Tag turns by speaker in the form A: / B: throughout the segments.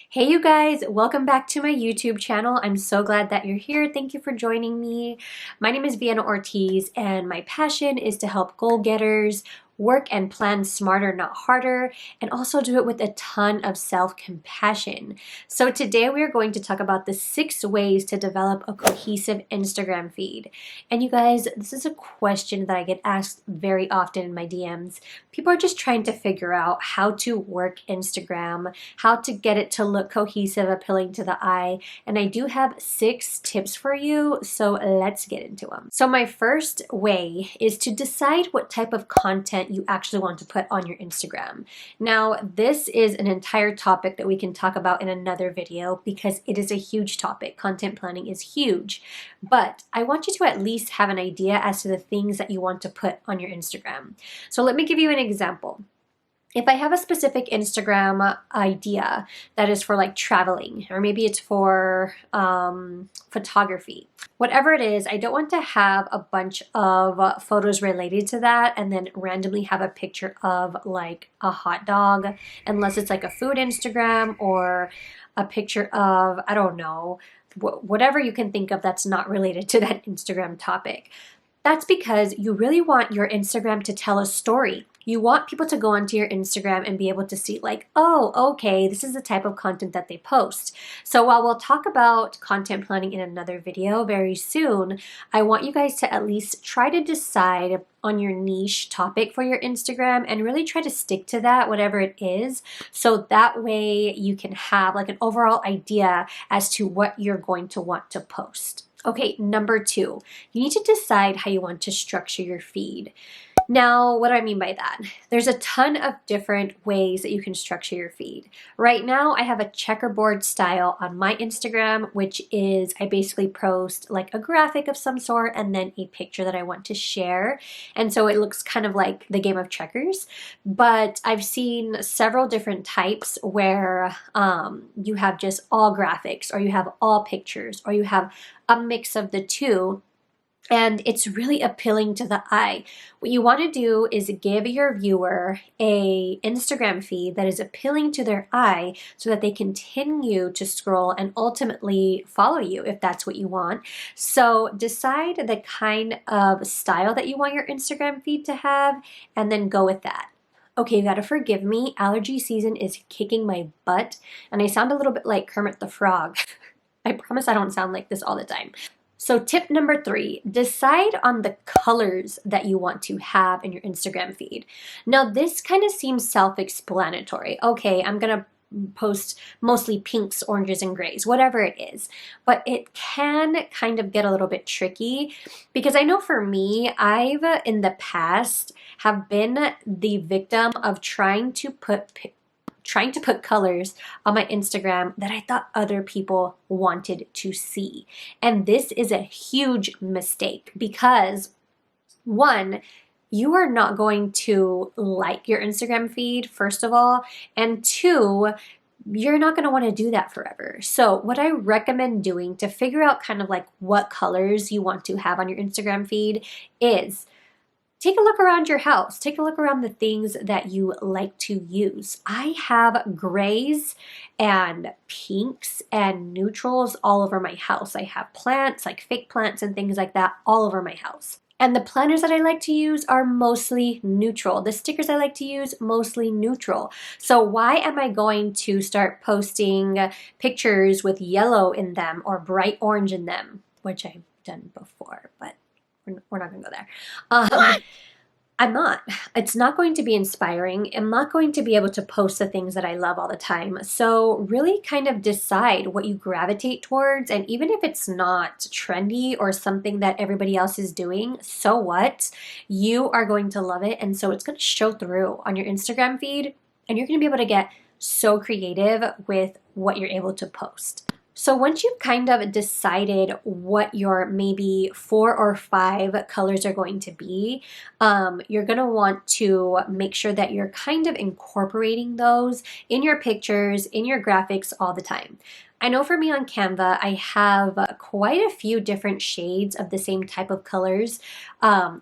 A: Hey you guys, welcome back to my YouTube channel. I'm so glad that you're here. Thank you for joining me. My name is Vienna Ortiz and my passion is to help goal-getters work and plan smarter, not harder, and also do it with a ton of self-compassion. So today we are going to talk about the 6 ways to develop a cohesive Instagram feed. And you guys, this is a question that I get asked very often in my DMs. People are just trying to figure out how to work Instagram, how to get it to look cohesive, appealing to the eye, and I do have 6 tips for you, so let's get into them. So my first way is to decide what type of content you actually want to put on your Instagram. Now, this is an entire topic that we can talk about in another video because it is a huge topic. Content planning is huge, but I want you to at least have an idea as to the things that you want to put on your Instagram. So let me give you an example. If I have a specific Instagram idea that is for like traveling, or maybe it's for photography, whatever it is, I don't want to have a bunch of photos related to that and then randomly have a picture of like a hot dog, unless it's like a food Instagram or a picture of, I don't know, whatever you can think of that's not related to that Instagram topic. That's because you really want your Instagram to tell a story. You want people to go onto your Instagram and be able to see like, oh, okay, this is the type of content that they post. So while we'll talk about content planning in another video very soon, I want you guys to at least try to decide on your niche topic for your Instagram and really try to stick to that, whatever it is. So that way you can have like an overall idea as to what you're going to want to post. Okay, number 2, you need to decide how you want to structure your feed. Now, what do I mean by that? There's a ton of different ways that you can structure your feed. Right now, I have a checkerboard style on my Instagram, which is I basically post like a graphic of some sort and then a picture that I want to share. And so it looks kind of like the game of checkers. But I've seen several different types where you have just all graphics, or you have all pictures, or you have a mix of the two. And it's really appealing to the eye. What you want to do is give your viewer a Instagram feed that is appealing to their eye so that they continue to scroll and ultimately follow you if that's what you want. So decide the kind of style that you want your Instagram feed to have and then go with that. Okay, you gotta forgive me. Allergy season is kicking my butt and I sound a little bit like Kermit the Frog. I promise I don't sound like this all the time. So tip number 3, decide on the colors that you want to have in your Instagram feed. Now this kind of seems self-explanatory. Okay, I'm gonna post mostly pinks, oranges, and grays, whatever it is. But it can kind of get a little bit tricky because I know for me, I've in the past have been the victim of trying to put colors on my Instagram that I thought other people wanted to see. And this is a huge mistake because, one, you are not going to like your Instagram feed, first of all, and 2, you're not going to want to do that forever. So what I recommend doing to figure out kind of like what colors you want to have on your Instagram feed is take a look around your house. Take a look around the things that you like to use. I have grays and pinks and neutrals all over my house. I have plants, like fake plants and things like that, all over my house. And the planners that I like to use are mostly neutral. The stickers I like to use, mostly neutral. So why am I going to start posting pictures with yellow in them or bright orange in them, which I've done before, but we're not going to go there. I'm not. It's not going to be inspiring. I'm not going to be able to post the things that I love all the time. So really kind of decide what you gravitate towards. And even if it's not trendy or something that everybody else is doing, so what? You are going to love it. And so it's going to show through on your Instagram feed. And you're going to be able to get so creative with what you're able to post. So once you've kind of decided what your maybe 4 or 5 colors are going to be, you're going to want to make sure that you're kind of incorporating those in your pictures, in your graphics all the time. I know for me on Canva, I have quite a few different shades of the same type of colors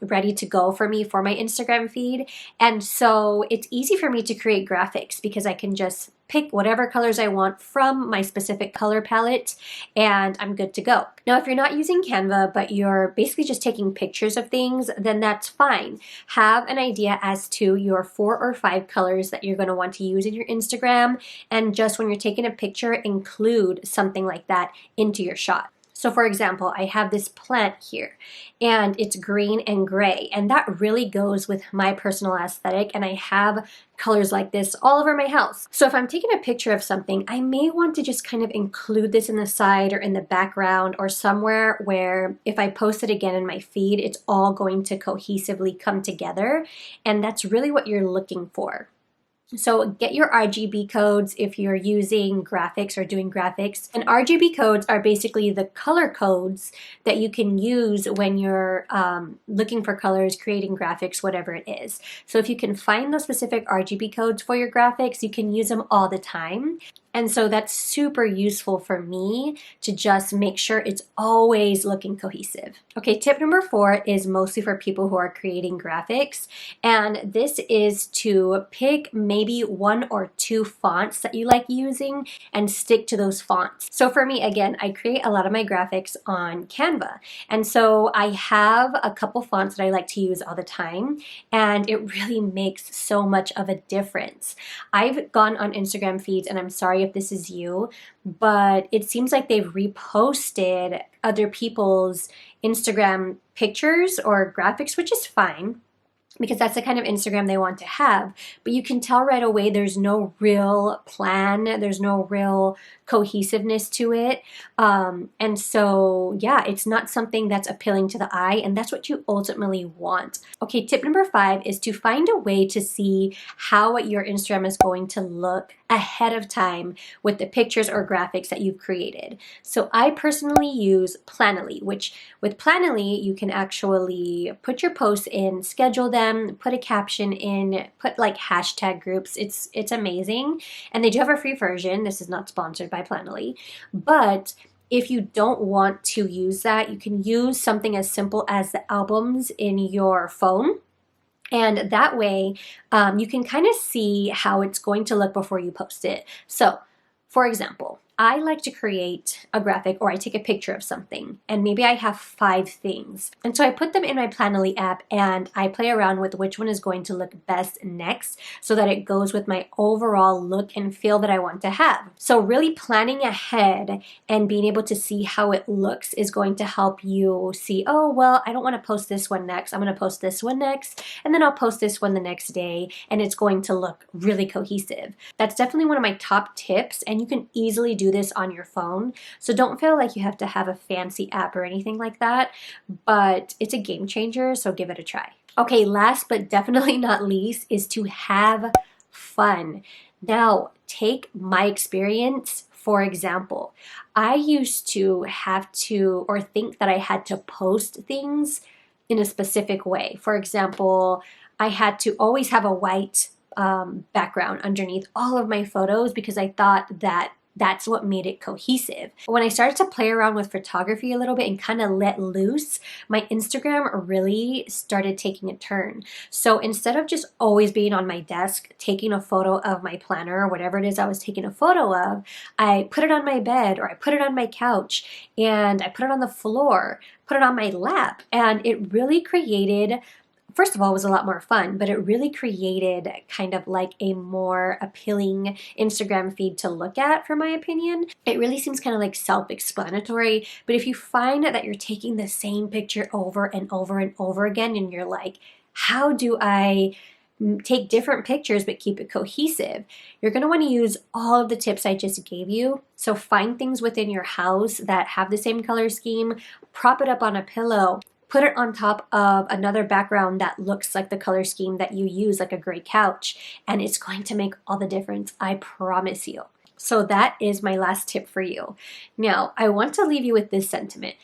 A: ready to go for me for my Instagram feed. And so it's easy for me to create graphics because I can just pick whatever colors I want from my specific color palette, and I'm good to go. Now, if you're not using Canva, but you're basically just taking pictures of things, then that's fine. Have an idea as to your 4 or 5 colors that you're going to want to use in your Instagram, and just when you're taking a picture, include something like that into your shot. So for example, I have this plant here and it's green and gray, and that really goes with my personal aesthetic, and I have colors like this all over my house. So if I'm taking a picture of something, I may want to just kind of include this in the side or in the background or somewhere where if I post it again in my feed, it's all going to cohesively come together, and that's really what you're looking for. So get your RGB codes if you're using graphics or doing graphics. And RGB codes are basically the color codes that you can use when you're looking for colors, creating graphics, whatever it is. So if you can find those specific RGB codes for your graphics, you can use them all the time. And so that's super useful for me to just make sure it's always looking cohesive. Okay, tip number 4 is mostly for people who are creating graphics. And this is to pick maybe 1 or 2 fonts that you like using and stick to those fonts. So for me, again, I create a lot of my graphics on Canva. And so I have a couple fonts that I like to use all the time, and it really makes so much of a difference. I've gone on Instagram feeds, and I'm sorry if this is you, but it seems like they've reposted other people's Instagram pictures or graphics, which is fine, because that's the kind of Instagram they want to have. But you can tell right away there's no real plan, there's no real cohesiveness to it. And so, yeah, it's not something that's appealing to the eye, and that's what you ultimately want. Okay, tip number 5 is to find a way to see how your Instagram is going to look ahead of time with the pictures or graphics that you've created. So I personally use Planoly, which with Planoly, you can actually put your posts in, schedule them, put a caption in, put like hashtag groups. It's amazing. And they do have a free version. This is not sponsored by Planoly, but if you don't want to use that, you can use something as simple as the albums in your phone. And that way, you can kind of see how it's going to look before you post it. So, for example, I like to create a graphic, or I take a picture of something, and maybe I have 5 things. And so I put them in my Planoly app, and I play around with which one is going to look best next so that it goes with my overall look and feel that I want to have. So really planning ahead and being able to see how it looks is going to help you see, oh, well, I don't want to post this one next. I'm going to post this one next, and then I'll post this one the next day, and it's going to look really cohesive. That's definitely one of my top tips, and you can easily do this on your phone. So don't feel like you have to have a fancy app or anything like that, but it's a game changer, so give it a try. Okay, last but definitely not least is to have fun. Now, take my experience for example. I used to have to, or think that I had to post things in a specific way. For example, I had to always have a white background underneath all of my photos because I thought that that's what made it cohesive. When I started to play around with photography a little bit and kind of let loose, my Instagram really started taking a turn. So instead of just always being on my desk taking a photo of my planner or whatever it is I was taking a photo of, I put it on my bed, or I put it on my couch, and I put it on the floor, put it on my lap, and it really created, first of all, it was a lot more fun, but it really created kind of like a more appealing Instagram feed to look at, for my opinion. It really seems kind of like self-explanatory, but if you find that you're taking the same picture over and over and over again, and you're like, how do I take different pictures but keep it cohesive? You're going to want to use all of the tips I just gave you. So find things within your house that have the same color scheme, prop it up on a pillow, put it on top of another background that looks like the color scheme that you use, like a gray couch, and it's going to make all the difference, I promise you. So that is my last tip for you. Now, I want to leave you with this sentiment.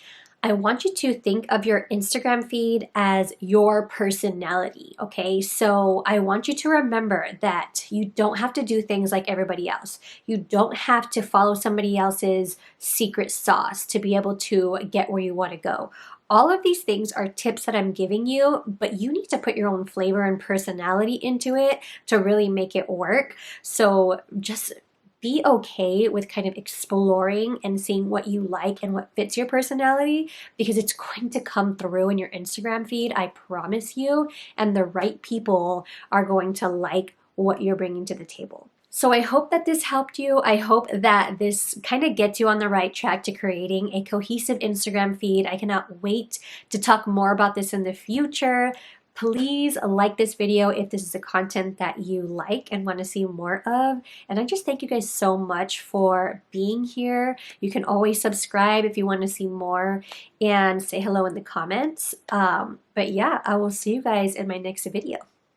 A: I want you to think of your Instagram feed as your personality, okay? So I want you to remember that you don't have to do things like everybody else. You don't have to follow somebody else's secret sauce to be able to get where you want to go. All of these things are tips that I'm giving you, but you need to put your own flavor and personality into it to really make it work. So just be okay with kind of exploring and seeing what you like and what fits your personality, because it's going to come through in your Instagram feed, I promise you, and the right people are going to like what you're bringing to the table. So I hope that this helped you. I hope that this kind of gets you on the right track to creating a cohesive Instagram feed. I cannot wait to talk more about this in the future. Please like this video if this is the content that you like and want to see more of. And I just thank you guys so much for being here. You can always subscribe if you want to see more and say hello in the comments. But yeah, I will see you guys in my next video.